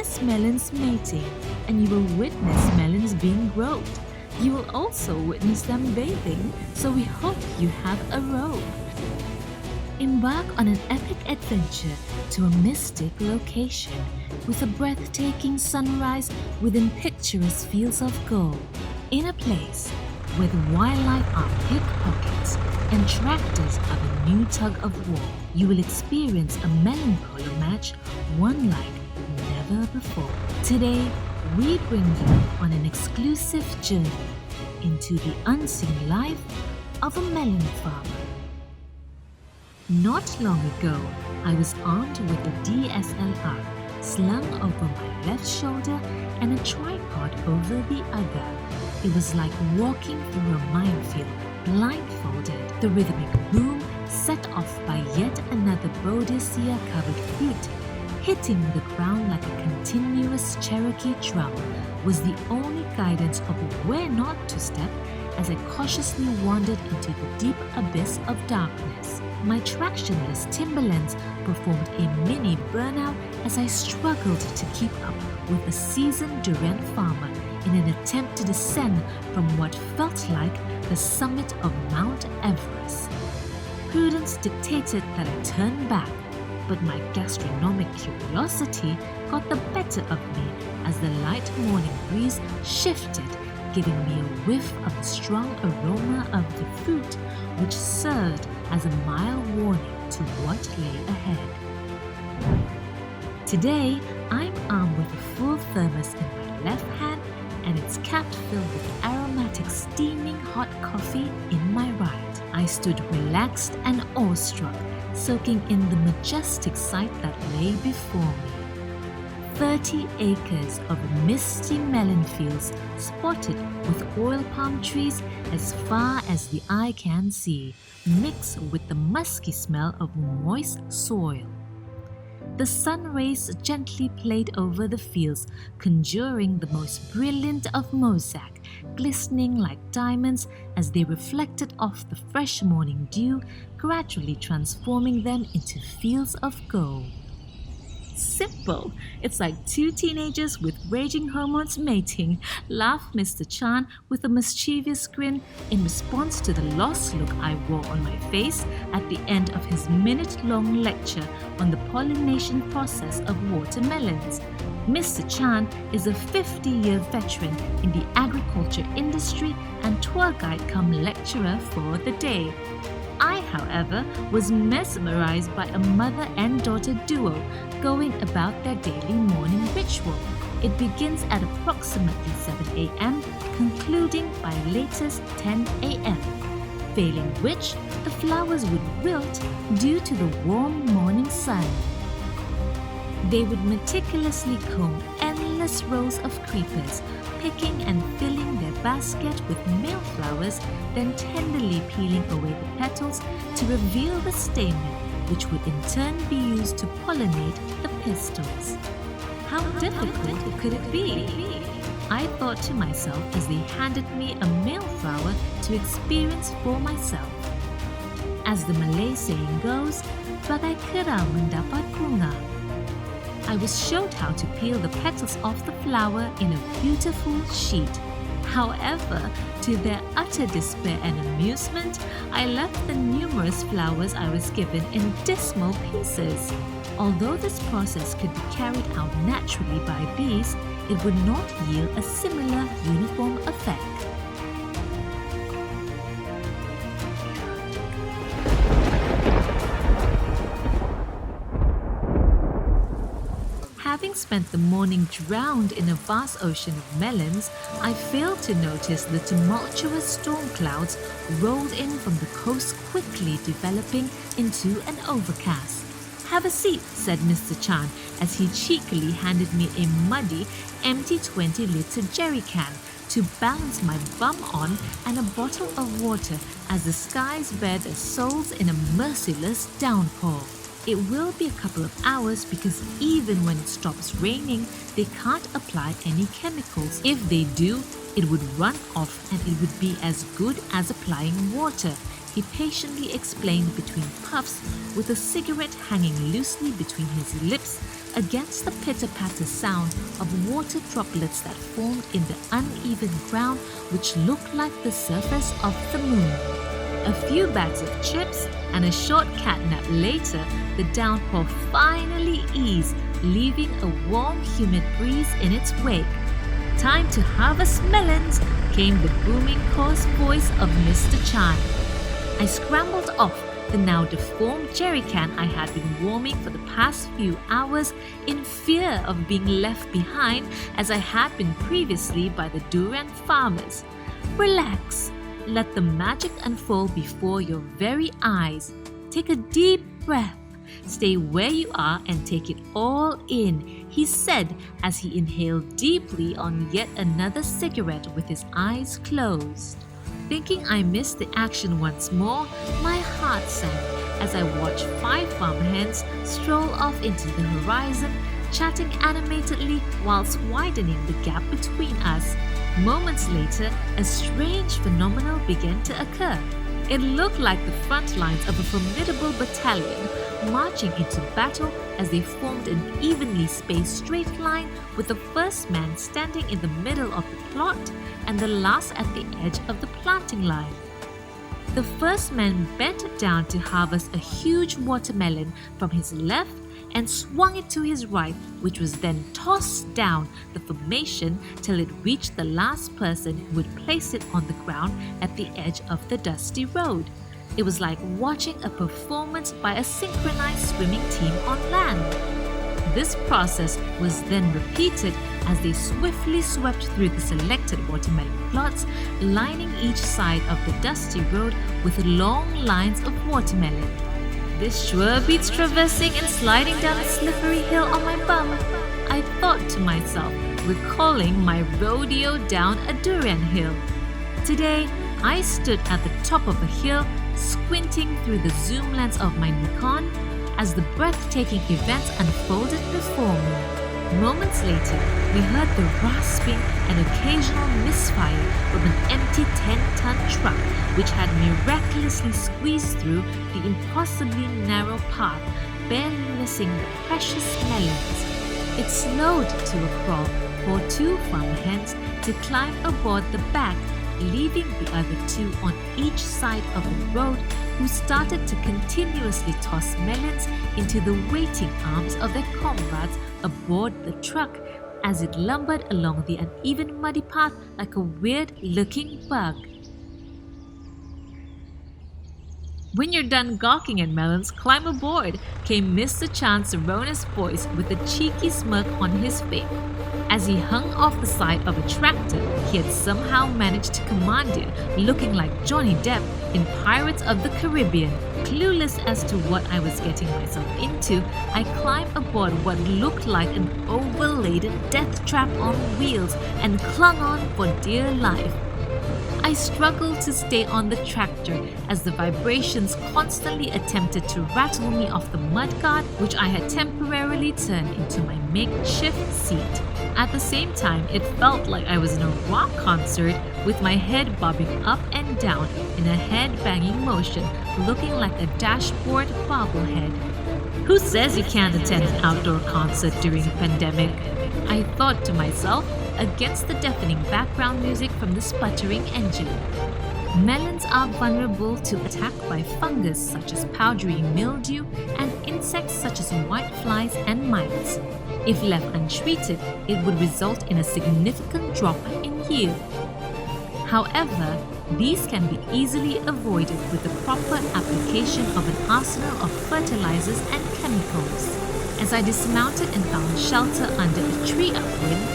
witness melons mating, and you will witness melons being groped. You will also witness them bathing, so we hope you have a robe. Embark on an epic adventure to a mystic location with a breathtaking sunrise within picturesque fields of gold. In a place where the wildlife are pickpockets and tractors are the new tug of war, you will experience a melon-polo match, one like never before. Today, we bring you on an exclusive journey into the unseen life of a melon farmer. Not long ago, I was armed with a DSLR slung over my left shoulder and a tripod over the other. It was like walking through a minefield, blindfolded. The rhythmic boom, set off by yet another boadicea-covered flute, hitting the ground like a continuous Cherokee drum, was the only guidance of where not to step as I cautiously wandered into the deep abyss of darkness. My tractionless Timberlands performed a mini burnout as I struggled to keep up with a seasoned Durant farmer in an attempt to descend from what felt like the summit of Mount Everest. Prudence dictated that I turn back, but my gastronomic curiosity got the better of me as the light morning breeze shifted, giving me a whiff of the strong aroma of the fruit, which served as a mild warning to what lay ahead. Today, I'm armed with a full thermos in my left hand and it's capped filled with aromatic steaming hot coffee in my right. I stood relaxed and awestruck, soaking in the majestic sight that lay before me. 30 acres of misty melon fields spotted with oil palm trees as far as the eye can see, mixed with the musky smell of moist soil. The sun rays gently played over the fields, conjuring the most brilliant of mosaic, glistening like diamonds as they reflected off the fresh morning dew, gradually transforming them into fields of gold. Simple. It's like two teenagers with raging hormones mating, laughed Mr. Chan with a mischievous grin in response to the lost look I wore on my face at the end of his minute-long lecture on the pollination process of watermelons. Mr. Chan is a 50-year veteran in the agriculture industry and tour guide come lecturer for the day. I, however, was mesmerized by a mother and daughter duo going about their daily morning ritual. It begins at approximately 7 a.m., concluding by latest 10 a.m., failing which the flowers would wilt due to the warm morning sun. They would meticulously comb endless rows of creepers, picking and filling their basket with male flowers, then tenderly peeling away the petals to reveal the stamen, which would in turn be used to pollinate the pistils. How difficult could it be? I thought to myself as they handed me a male flower to experience for myself. As the Malay saying goes, bagai kera mendapat bunga. I was showed how to peel the petals off the flower in a beautiful sheet. However, to their utter despair and amusement, I left the numerous flowers I was given in dismal pieces. Although this process could be carried out naturally by bees, it would not yield a similar uniform effect. Having spent the morning drowned in a vast ocean of melons, I failed to notice the tumultuous storm clouds rolled in from the coast, quickly developing into an overcast. "Have a seat," said Mr. Chan as he cheekily handed me a muddy, empty 20-liter jerry can to balance my bum on and a bottle of water as the skies bared their souls in a merciless downpour. It will be a couple of hours because even when it stops raining, they can't apply any chemicals. If they do, it would run off and it would be as good as applying water, he patiently explained between puffs with a cigarette hanging loosely between his lips against the pitter-patter sound of water droplets that formed in the uneven ground which looked like the surface of the moon. A few bags of chips and a short catnap later, the downpour finally eased, leaving a warm, humid breeze in its wake. "Time to harvest melons," came the booming, hoarse voice of Mr. Chan. I scrambled off the now deformed jerry can I had been warming for the past few hours in fear of being left behind as I had been previously by the durian farmers. Relax. Let the magic unfold before your very eyes. Take a deep breath. Stay where you are and take it all in, he said as he inhaled deeply on yet another cigarette with his eyes closed. Thinking I missed the action once more, my heart sank as I watched 5 farmhands stroll off into the horizon, chatting animatedly whilst widening the gap between us. Moments later, a strange phenomenon began to occur. It looked like the front lines of a formidable battalion marching into battle as they formed an evenly spaced straight line with the first man standing in the middle of the plot and the last at the edge of the planting line. The first man bent down to harvest a huge watermelon from his left and swung it to his right, which was then tossed down the formation till it reached the last person who would place it on the ground at the edge of the dusty road. It was like watching a performance by a synchronized swimming team on land. This process was then repeated as they swiftly swept through the selected watermelon plots, lining each side of the dusty road with long lines of watermelon. "This sure beats traversing and sliding down a slippery hill on my bum," I thought to myself, recalling my rodeo down a durian hill. Today, I stood at the top of a hill, squinting through the zoom lens of my Nikon as the breathtaking events unfolded before me. Moments later, we heard the rasping and occasional misfire from an empty 10-ton truck which had miraculously squeezed through the impossibly narrow path, barely missing the precious melons. It slowed to a crawl for 2 farmhands to climb aboard the back, leaving the other 2 on each side of the road, who started to continuously toss melons into the waiting arms of their comrades aboard the truck as it lumbered along the uneven muddy path like a weird-looking bug. "When you're done gawking at melons, climb aboard," came Mr. Chan's erroneous voice with a cheeky smirk on his face. As he hung off the side of a tractor he had somehow managed to commandeer, looking like Johnny Depp in Pirates of the Caribbean. Clueless as to what I was getting myself into, I climbed aboard what looked like an overladen death trap on wheels and clung on for dear life. I struggled to stay on the tractor as the vibrations constantly attempted to rattle me off the mudguard, which I had temporarily turned into my makeshift seat. At the same time, it felt like I was in a rock concert with my head bobbing up and down in a head-banging motion, looking like a dashboard bobblehead. Who says you can't attend an outdoor concert during a pandemic? I thought to myself, against the deafening background music from the sputtering engine. Melons are vulnerable to attack by fungus such as powdery mildew and insects such as whiteflies and mites. If left untreated, it would result in a significant drop in yield. However, these can be easily avoided with the proper application of an arsenal of fertilizers and chemicals. As I dismounted and found shelter under a tree upwind,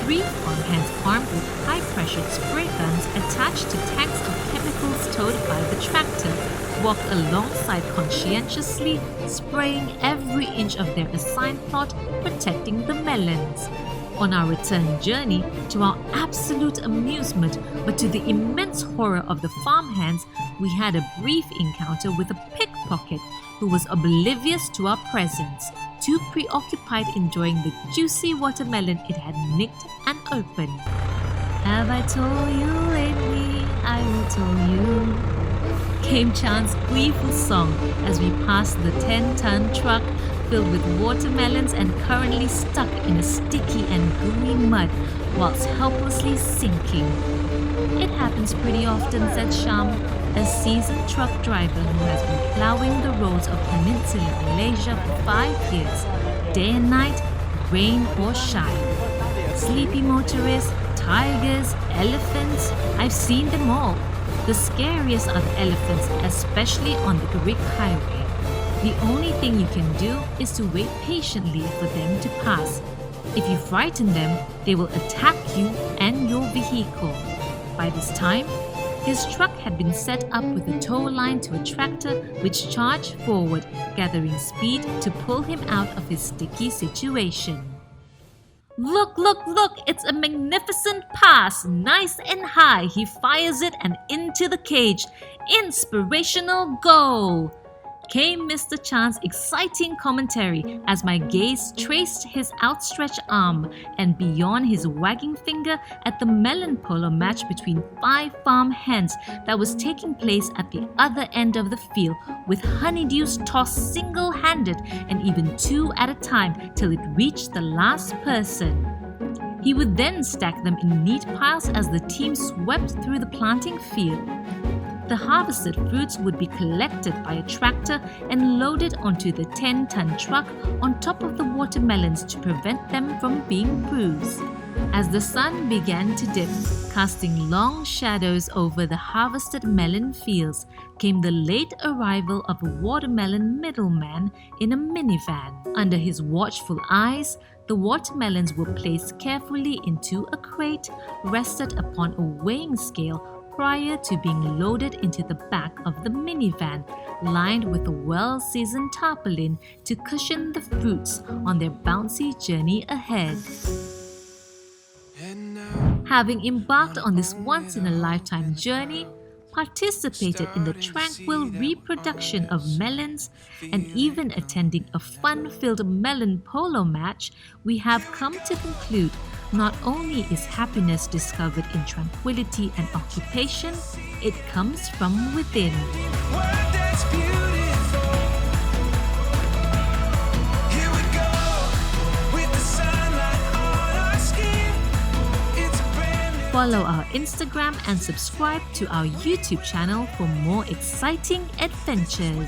3 farmhands armed with high-pressured spray guns attached to tanks of chemicals towed by the tractor walked alongside conscientiously, spraying every inch of their assigned plot, protecting the melons. On our return journey, to our absolute amusement, but to the immense horror of the farmhands, we had a brief encounter with a pickpocket who was oblivious to our presence, too preoccupied enjoying the juicy watermelon it had nicked and opened. "Have I told you lately? I will tell you," came Chan's gleeful song as we passed the 10-ton truck, filled with watermelons and currently stuck in a sticky and gooey mud whilst helplessly sinking. It happens pretty often, said Sham, a seasoned truck driver who has been ploughing the roads of Peninsular Malaysia for 5 years, day and night, rain or shine. Sleepy motorists, tigers, elephants, I've seen them all. The scariest are the elephants, especially on the Greek highway. The only thing you can do is to wait patiently for them to pass. If you frighten them, they will attack you and your vehicle. By this time, his truck had been set up with a tow line to a tractor which charged forward, gathering speed to pull him out of his sticky situation. Look, look, look! It's a magnificent pass! Nice and high! He fires it and into the cage. Inspirational goal! Came Mr. Chan's exciting commentary as my gaze traced his outstretched arm and beyond his wagging finger at the melon-polo match between 5 farm hens that was taking place at the other end of the field, with honeydews tossed single-handed and even 2 at a time till it reached the last person. He would then stack them in neat piles as the team swept through the planting field. The harvested fruits would be collected by a tractor and loaded onto the 10-ton truck on top of the watermelons to prevent them from being bruised. As the sun began to dip, casting long shadows over the harvested melon fields, came the late arrival of a watermelon middleman in a minivan. Under his watchful eyes, the watermelons were placed carefully into a crate, rested upon a weighing scale prior to being loaded into the back of the minivan, lined with a well-seasoned tarpaulin to cushion the fruits on their bouncy journey ahead. Having embarked on this once-in-a-lifetime journey, participated in the tranquil reproduction of melons, and even attending a fun-filled melon-polo match, we have come to conclude not only is happiness discovered in tranquility and occupation, it comes from within. Follow our Instagram and subscribe to our YouTube channel for more exciting adventures.